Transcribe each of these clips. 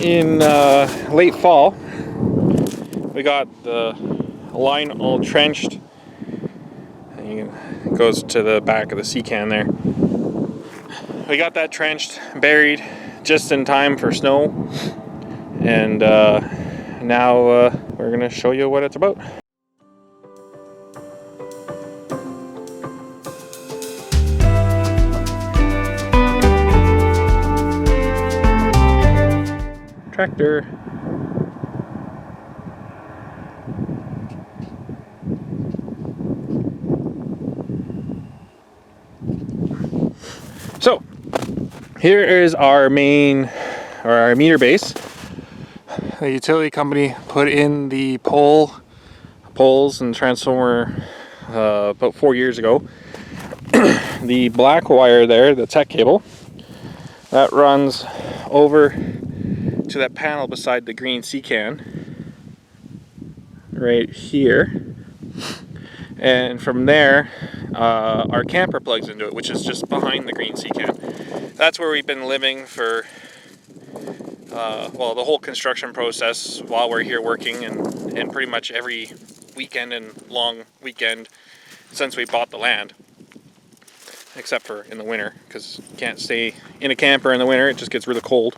in late fall. We got the line all trenched. It goes to the back of the sea can there. We got that trenched, buried just in time for snow. And now we're going to show you what it's about. Tractor. So here is our main, or our meter base. The utility company put in the poles and transformer about 4 years ago. The black wire there, the tech cable, that runs over to that panel beside the green sea can right here, and from there our camper plugs into it, which is just behind the green sea can. That's where we've been living for well, the whole construction process while we're here working, and pretty much every weekend and long weekend since we bought the land, except for in the winter, because you can't stay in a camper in the winter, it just gets really cold.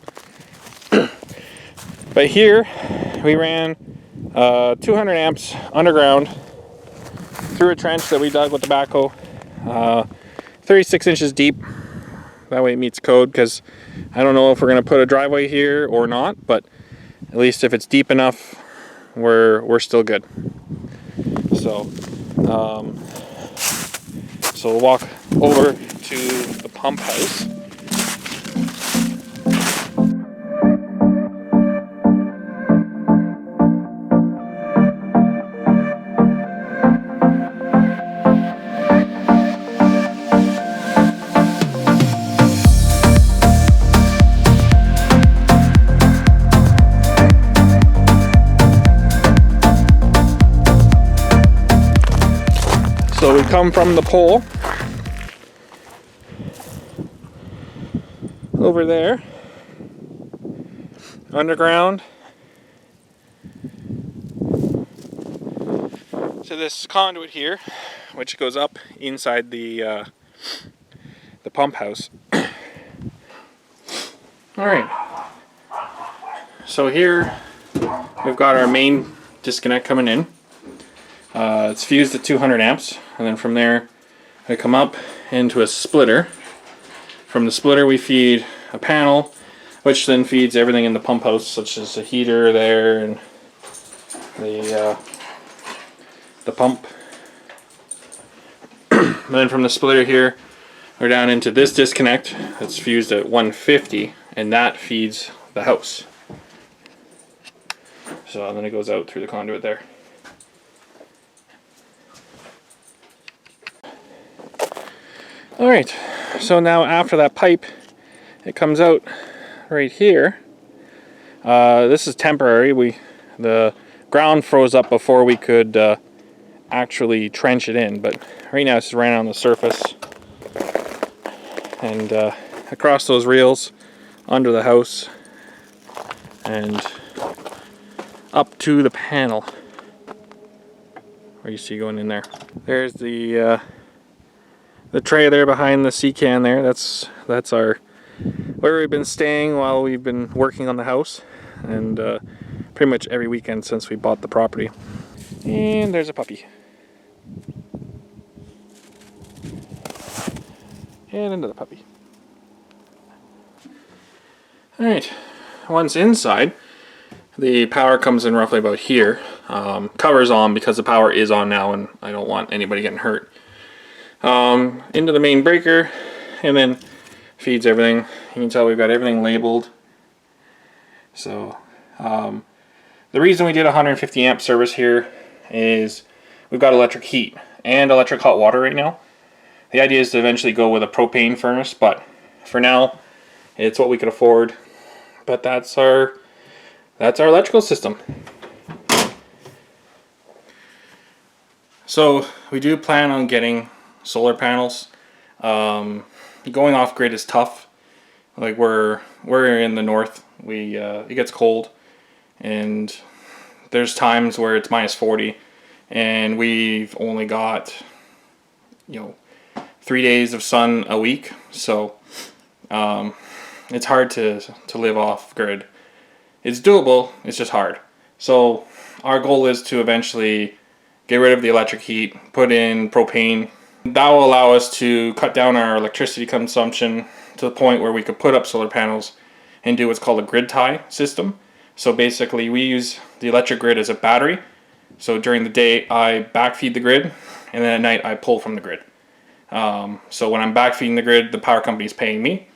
But here we ran 200 amps underground through a trench that we dug with the backhoe, 36 inches deep. That way it meets code, because I don't know if we're going to put a driveway here or not, but at least if it's deep enough, we're still good. So so we'll walk over to the pump house. So we come from the pole over there, underground, to this conduit here, which goes up inside the pump house. All right. So here we've got our main disconnect coming in. It's fused at 200 amps, and then from there I come up into a splitter. From the splitter we feed a panel, which then feeds everything in the pump house, such as the heater there and the pump. And then from the splitter here we're down into this disconnect that's fused at 150, and that feeds the house. So then it goes out through the conduit there. Alright, so now after that pipe, it comes out right here. This is temporary. The ground froze up before we could actually trench it in, but right now it's just ran on the surface. And across those reels, under the house, and up to the panel, where you see going in there. There's the tray there behind the sea can there. That's our where we've been staying while we've been working on the house, and pretty much every weekend since we bought the property. And there's a puppy. And another puppy. Alright, once inside, the power comes in roughly about here. Cover's on because the power is on now, and I don't want anybody getting hurt. Into the main breaker, and then feeds everything. You can tell we've got everything labeled. So the reason we did 150 amp service here is we've got electric heat and electric hot water right now. The idea is to eventually go with a propane furnace, but for now it's what we could afford. But that's our electrical system. So we do plan on getting solar panels. Going off grid is tough. Like we're in the north It gets cold, and there's times where it's minus 40, and we've only got 3 days of sun a week, so it's hard to live off grid. It's doable, it's just hard. So our goal is to eventually get rid of the electric heat, put in propane. That will allow us to cut down our electricity consumption to the point where we could put up solar panels and do what's called a grid tie system. So basically we use the electric grid as a battery. So during the day I backfeed the grid, and then at night I pull from the grid. So when I'm backfeeding the grid, the power company is paying me,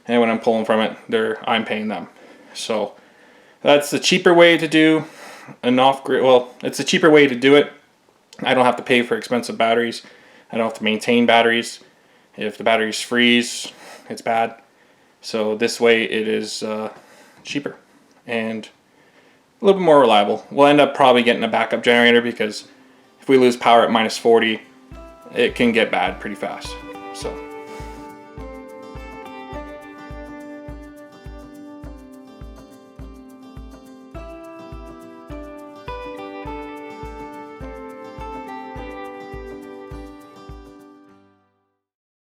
and when I'm pulling from it, I'm paying them. So that's the cheaper way to do an off-grid. Well, it's a cheaper way to do it. I don't have to pay for expensive batteries. I don't have to maintain batteries. If the batteries freeze, it's bad. So this way it is cheaper and a little bit more reliable. We'll end up probably getting a backup generator, because if we lose power at minus 40, it can get bad pretty fast. So